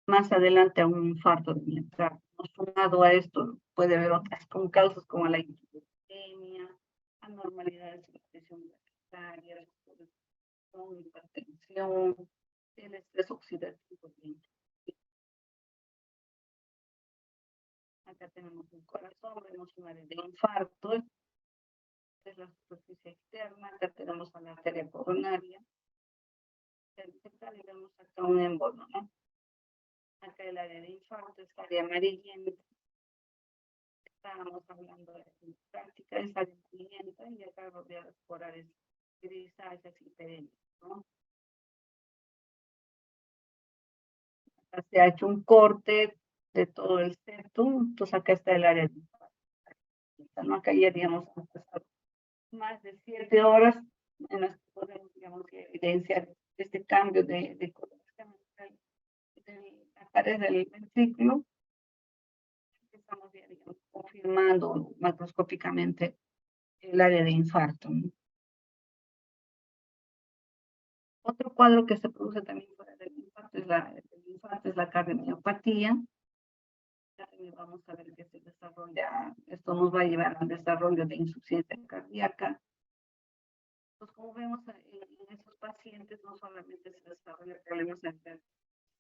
más adelante a un infarto de miocardio. Sumado a esto, puede haber otras con causas como la hiperglicemia, anormalidades de la presión arterial, hipertensión, el estrés oxidativo. Acá tenemos un corazón, vemos un área de infarto, es la superficie externa. Acá tenemos una arteria coronaria, y vemos acá un émbolo, ¿no? Acá el área de infarto, esta área amarillenta. Estábamos hablando de la práctica, esa área amarillenta, y acá rodeadas por áreas grisáceas y perennes, ¿no? Acá se ha hecho un corte de todo el septum, entonces acá está el área de infarto, ¿no? Acá ya, digamos, han pasado más de 7 horas en las que podemos, digamos, evidenciar este cambio de coloración de la pared del ventrículo. Estamos ya, digamos, confirmando macroscópicamente el área de infarto, ¿no? Otro cuadro que se produce también fuera del infarto es la cardiomiopatía. Vamos a ver que se desarrolla, esto nos va a llevar al desarrollo de insuficiencia cardíaca. Pues como vemos en esos pacientes, no solamente se desarrollan problemas en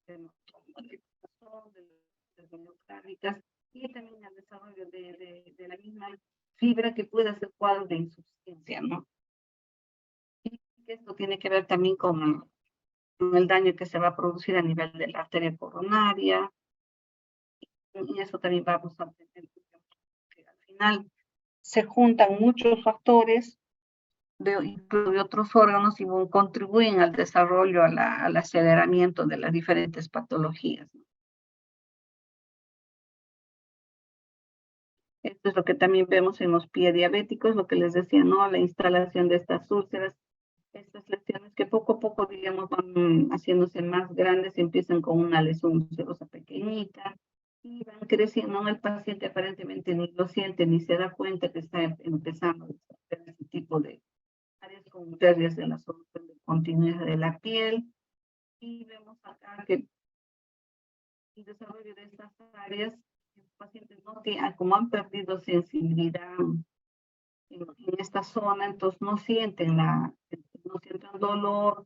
el corazón, de las miocárdicas, y también el desarrollo de la misma fibra que puede hacer cuadros de insuficiencia, ¿no? Y esto tiene que ver también con el daño que se va a producir a nivel de la arteria coronaria, y eso también vamos a tener que al final se juntan muchos factores de otros órganos y contribuyen al desarrollo, al aceleramiento de las diferentes patologías, ¿no? Esto es lo que también vemos en los diabéticos, lo que les decía, ¿no? La instalación de estas úlceras, estas lesiones que poco a poco, digamos, van haciéndose más grandes y empiezan con una lesión ulcerosa pequeñita y van creciendo, ¿no? El paciente aparentemente ni lo siente ni se da cuenta que está empezando a tener ese tipo de áreas con pérdidas de la solución de continuidad de la piel. Y vemos acá que el desarrollo de estas áreas, los pacientes no tienen, como han perdido sensibilidad en esta zona, entonces no sienten dolor,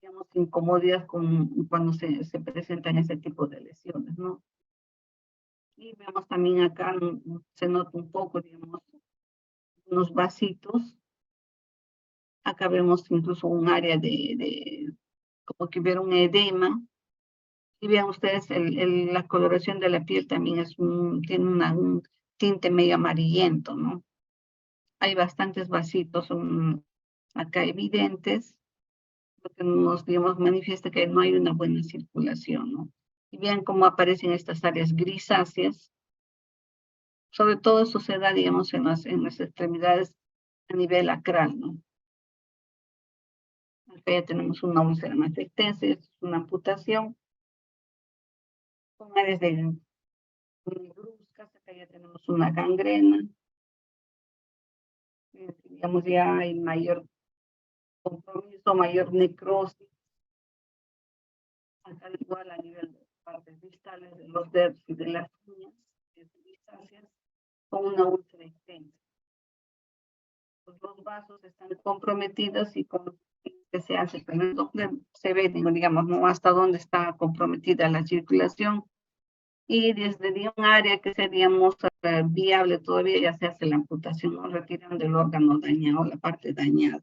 digamos, incomodidad cuando se presentan ese tipo de lesiones, ¿no? Y vemos también acá, se nota un poco, digamos, unos vasitos. Acá vemos incluso un área como que hubiera un edema. Y vean ustedes, la coloración de la piel también tiene un tinte medio amarillento, ¿no? Hay bastantes vasitos acá evidentes, lo que nos, digamos, manifiesta que no hay una buena circulación, ¿no? Y vean cómo aparecen estas áreas grisáceas. Sobre todo eso se da, digamos, en las extremidades a nivel acral, ¿no? Acá ya tenemos una úlcera más extensa, es una amputación con áreas de negruzcas, acá ya tenemos una gangrena, digamos, ya hay mayor compromiso, mayor necrosis, acá igual a nivel de partes distales de los dedos y de las uñas, de distancias, con una úlcera extensa. Los vasos están comprometidos y con que se hace, pero se ve, digamos, ¿no? Hasta dónde está comprometida la circulación y desde un área que seríamos viable todavía ya se hace la amputación, ¿no? Retiran del órgano dañado, la parte dañada.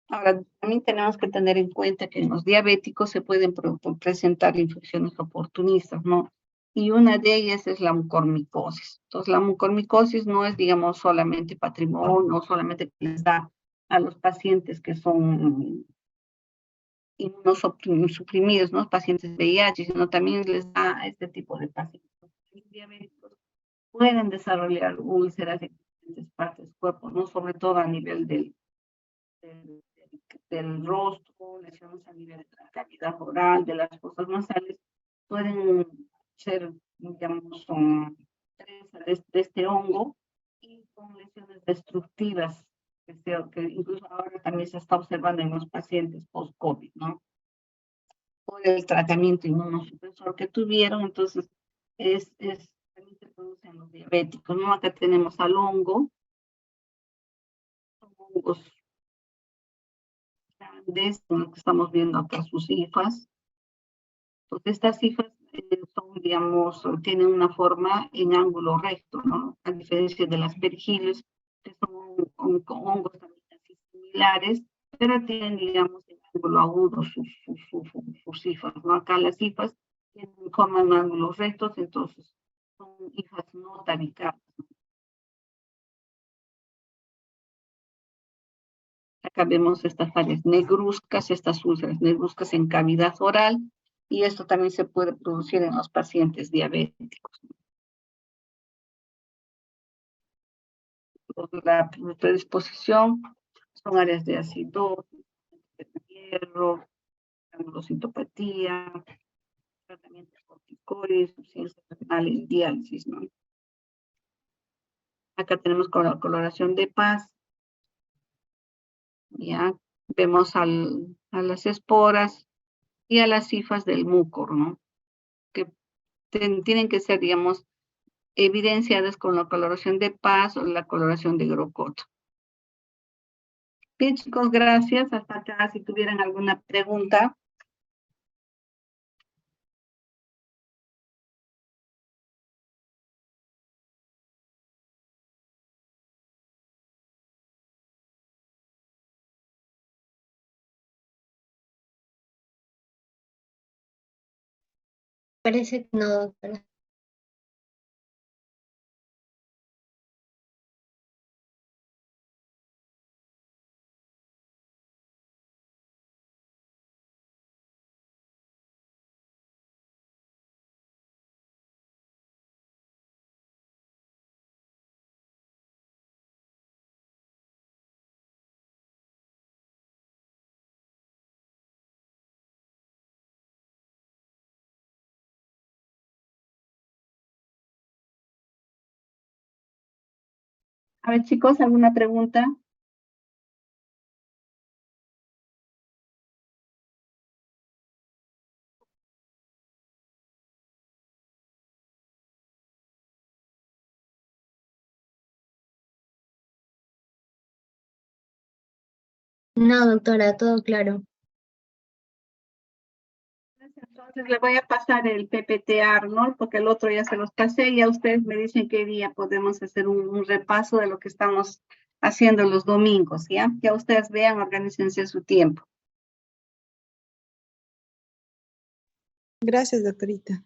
Ahora, también tenemos que tener en cuenta que en los diabéticos se pueden presentar infecciones oportunistas, ¿no? Y una de ellas es la mucormicosis. Entonces, la mucormicosis no es, digamos, solamente patrimonio, no solamente que les da a los pacientes que son inmunosuprimidos, ¿no? Pacientes de VIH, sino también les da a este tipo de pacientes. Los diabéticos pueden desarrollar úlceras en diferentes partes del cuerpo, ¿no? Sobre todo a nivel del, del rostro, lesiones a nivel de la cavidad oral, de las fosas nasales, pueden ser, digamos, de este hongo y con lesiones destructivas, que incluso ahora también se está observando en los pacientes post-COVID, ¿no? Por el tratamiento inmunosupresor que tuvieron, entonces también se producen los diabéticos, ¿no? Acá tenemos al hongo, son hongos grandes, con lo que estamos viendo acá sus hifas. Entonces, estas hifas son, digamos, tienen una forma en ángulo recto, ¿no? A diferencia de las perigilios, que son hongos también así similares, pero tienen, digamos, en ángulo agudo sus hifas, ¿no? Acá las hifas forman ángulos rectos, entonces son hifas no tabicadas. Acá vemos estas áreas negruzcas, estas úlceras negruzcas en cavidad oral, y esto también se puede producir en los pacientes diabéticos. La predisposición son áreas de acidosis, de hierro, granulocitopatía, tratamiento de corticoides, insuficiencia renal y diálisis, ¿no? Acá tenemos coloración de paz, ya vemos a las esporas y a las hifas del mucor, ¿no? Que tienen que ser, digamos, evidenciadas con la coloración de paz o la coloración de grocoto. Bien, chicos, gracias. Hasta acá, si tuvieran alguna pregunta. Parece que no, doctora. A ver, chicos, ¿alguna pregunta? No, doctora, todo claro. Entonces le voy a pasar el PPT a Arnold, porque el otro ya se los pasé, y ya ustedes me dicen qué día podemos hacer un repaso de lo que estamos haciendo los domingos, ¿ya? Ya ustedes vean, organícense su tiempo. Gracias, doctorita.